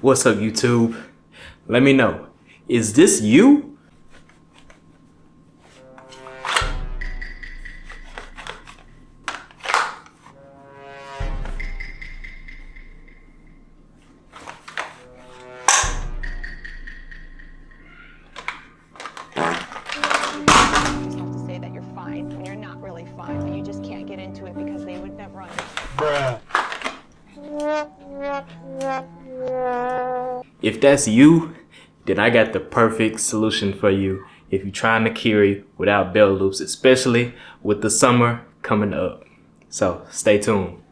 What's up, YouTube? Let me know. Is this you? But you just can't get into it because they would never understand. Bruh. If that's you, then I got the perfect solution for you if you're trying to carry without belt loops, especially with the summer coming up. So stay tuned.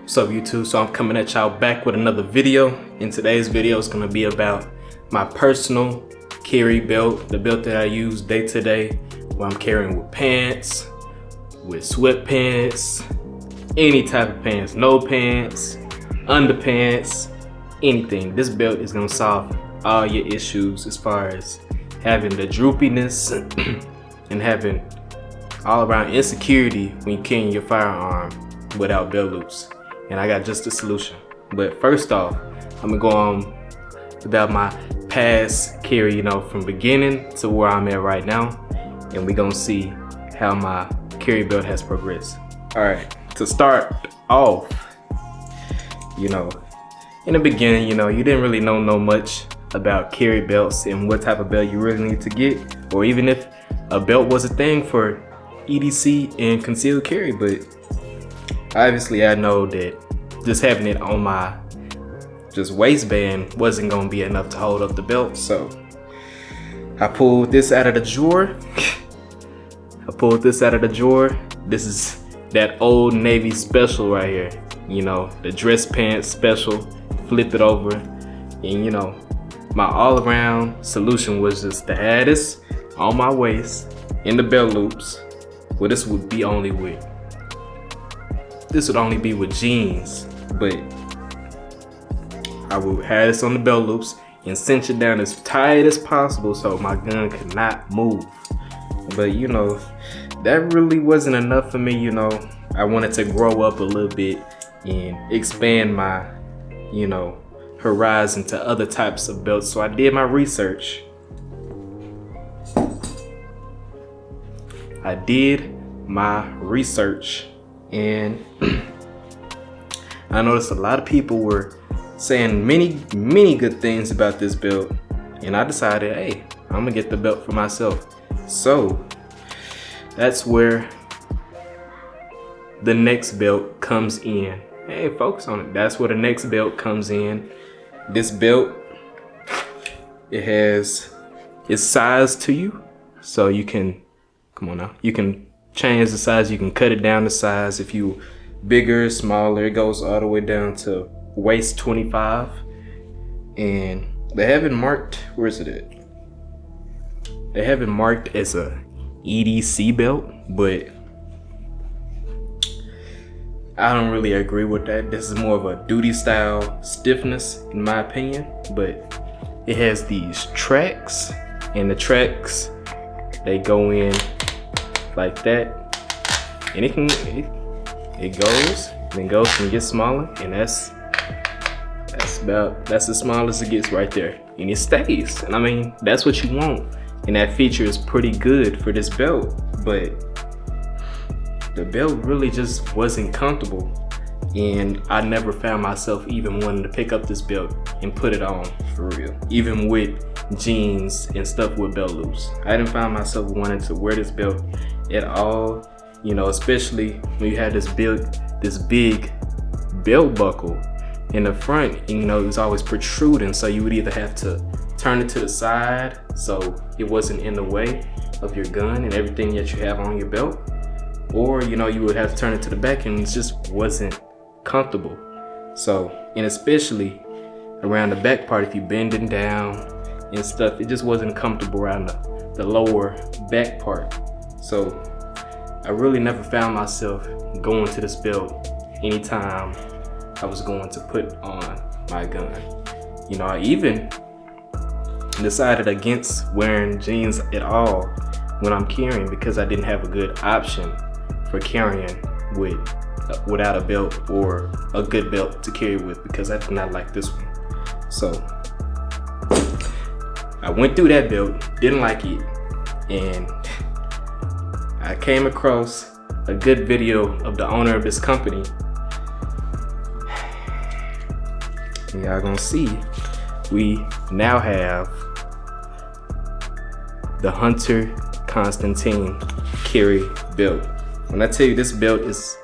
What's up, YouTube? So I'm coming at y'all back with another video. In today's video, it's gonna be about my personal carry belt, the belt that I use day to day, where I'm carrying with pants, with sweatpants, any type of pants, no pants, underpants, anything. This belt is gonna solve all your issues as far as having the droopiness and having all around insecurity when you're carrying your firearm without belt loops. And I got just the solution. But first off, I'm gonna go on about my past carry, from beginning to where I'm at right now. And we're gonna see how my carry belt has progressed. All right, to start off, in the beginning, you didn't really know much about carry belts and what type of belt you really need to get, or even if a belt was a thing for EDC and concealed carry. But obviously I know that just having it on my waistband wasn't gonna be enough to hold up the belt. So I pulled this out of the drawer. This is that Old Navy special right here. The dress pants special. Flip it over. And my all around solution was just to add this on my waist in the belt loops. Well, this would only be with jeans, but I would have this on the belt loops and cinch it down as tight as possible so my gun could not move. But that really wasn't enough for me. I wanted to grow up a little bit and expand my horizon to other types of belts. So I did my research. And I noticed a lot of people were saying many good things about this belt, and I decided, hey, I'm gonna get the belt for myself. So that's where the next belt comes in. Hey, focus on it. That's where the next belt comes in. This belt, it has its size to you, so you can, you can change the size. You can cut it down to size. If you bigger, smaller, it goes all the way down to waist 25. And they have it marked, where is it at? They have it marked as a EDC belt, but I don't really agree with that. This is more of a duty style stiffness in my opinion, but it has these tracks, and the tracks, they go in like that, and it goes and gets smaller, and that's as small as it gets right there, and it stays. And I mean, that's what you want, and that feature is pretty good for this belt. But the belt really just wasn't comfortable, and I never found myself even wanting to pick up this belt and put it on for real, even with jeans and stuff with belt loops. I didn't find myself wanting to wear this belt at all, especially when you had this big belt buckle in the front, and it was always protruding, so you would either have to turn it to the side so it wasn't in the way of your gun and everything that you have on your belt, or you would have to turn it to the back, and it just wasn't comfortable. So, and especially around the back part, if you bending down and stuff, it just wasn't comfortable around the lower back part. So I really never found myself going to this belt anytime I was going to put on my gun. I even decided against wearing jeans at all when I'm carrying, because I didn't have a good option for carrying without a belt, or a good belt to carry with, because I did not like this one. So I went through that belt, didn't like it, and I came across a good video of the owner of this company. Y'all gonna see, we now have the Hunter Constantine carry belt. When I tell you this belt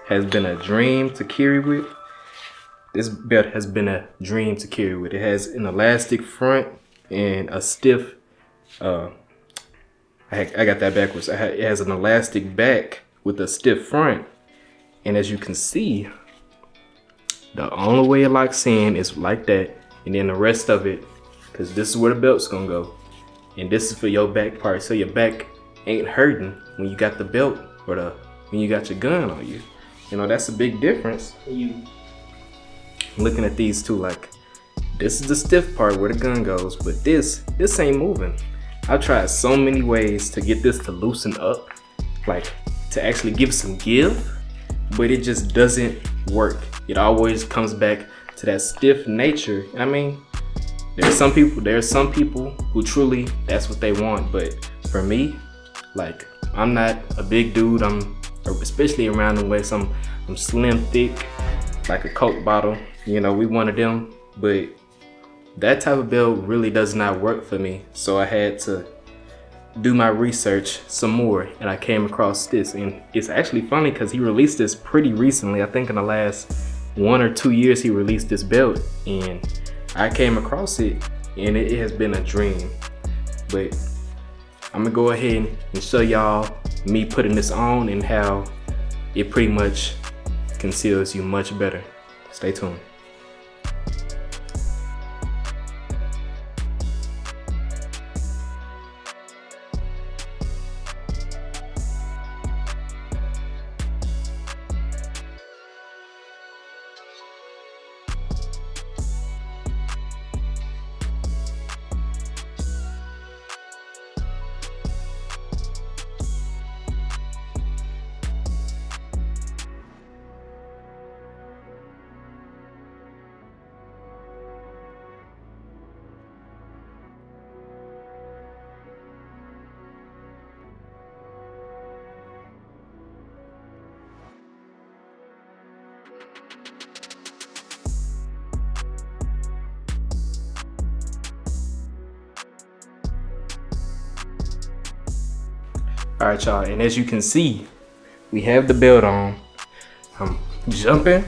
has been a dream to carry with, this belt has been a dream to carry with. It has an elastic front and a stiff, I got that backwards. It has an elastic back with a stiff front. And as you can see, the only way it locks in is like that. And then the rest of it, because this is where the belt's gonna go. And this is for your back part. So your back ain't hurting when you got the belt, or when you got your gun on you. You know, that's a big difference. You looking at these two, like, this is the stiff part where the gun goes, but this ain't moving. I've tried so many ways to get this to loosen up, like to actually give some give, but it just doesn't work. It always comes back to that stiff nature. And I mean, there are some people who truly, that's what they want. But for me, like, I'm not a big dude. Especially around the waist, I'm slim, thick, like a Coke bottle. You know, we one of them. But that type of belt really does not work for me. So I had to do my research some more, and I came across this. And it's actually funny because he released this pretty recently. I think in the last 1 or 2 years he released this belt, and I came across it, and it has been a dream. But I'm gonna go ahead and show y'all me putting this on and how it pretty much conceals you much better. Stay tuned. All right, y'all, and as you can see, we have the belt on. I'm jumping,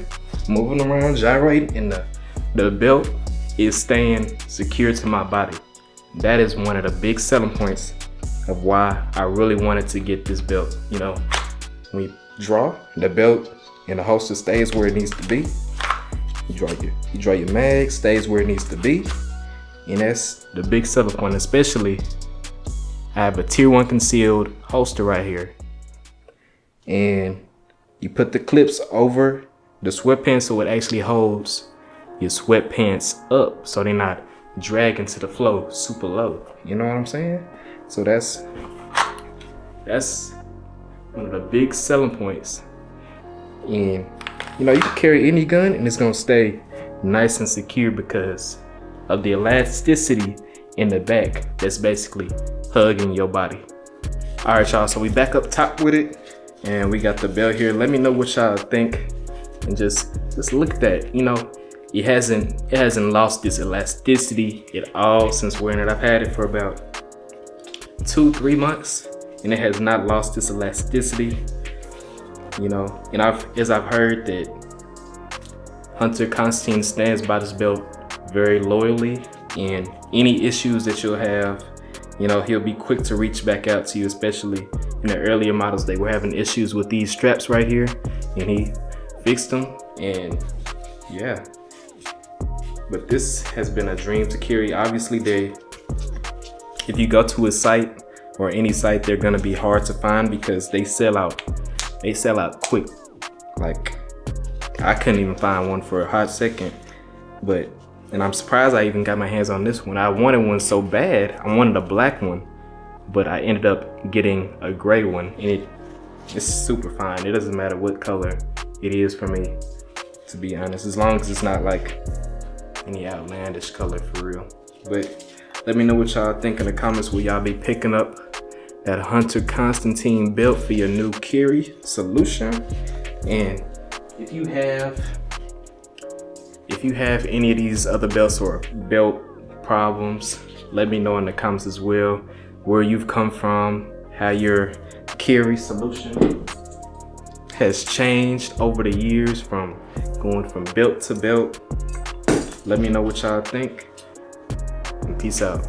moving around, gyrating, and the belt is staying secure to my body. That is one of the big selling points of why I really wanted to get this belt. You know, when you draw, the belt and the holster stays where it needs to be. You draw your mag, stays where it needs to be. And that's the big selling point, especially I have a tier 1 concealed holster right here. And you put the clips over the sweatpants so it actually holds your sweatpants up so they're not dragging to the floor super low. You know what I'm saying? So that's one of the big selling points. And you know, you can carry any gun and it's gonna stay nice and secure because of the elasticity in the back that's basically hugging your body. All right, y'all, so we back up top with it and we got the belt here. Let me know what y'all think, and just look at that. You know, it hasn't lost this elasticity at all since wearing it. I've had it for about 2-3 months and it has not lost this elasticity. You know, and as I've heard that Hunter Constantine stands by this belt very loyally, and any issues that you'll have, you know, he'll be quick to reach back out to you, especially in the earlier models. They were having issues with these straps right here and he fixed them, and yeah. But this has been a dream to carry. Obviously, if you go to a site or any site, they're gonna be hard to find because they sell out quick. Like, I couldn't even find one for a hot second. And I'm surprised I even got my hands on this one. I wanted one so bad. I wanted a black one, but I ended up getting a gray one, and it's super fine. It doesn't matter what color it is for me, to be honest, as long as it's not like any outlandish color for real. But let me know what y'all think in the comments. Will y'all be picking up that Hunter Constantine belt for your new carry solution? And if you have any of these other belts or belt problems, let me know in the comments as well, where you've come from, how your carry solution has changed over the years from going from belt to belt. Let me know what y'all think, and peace out.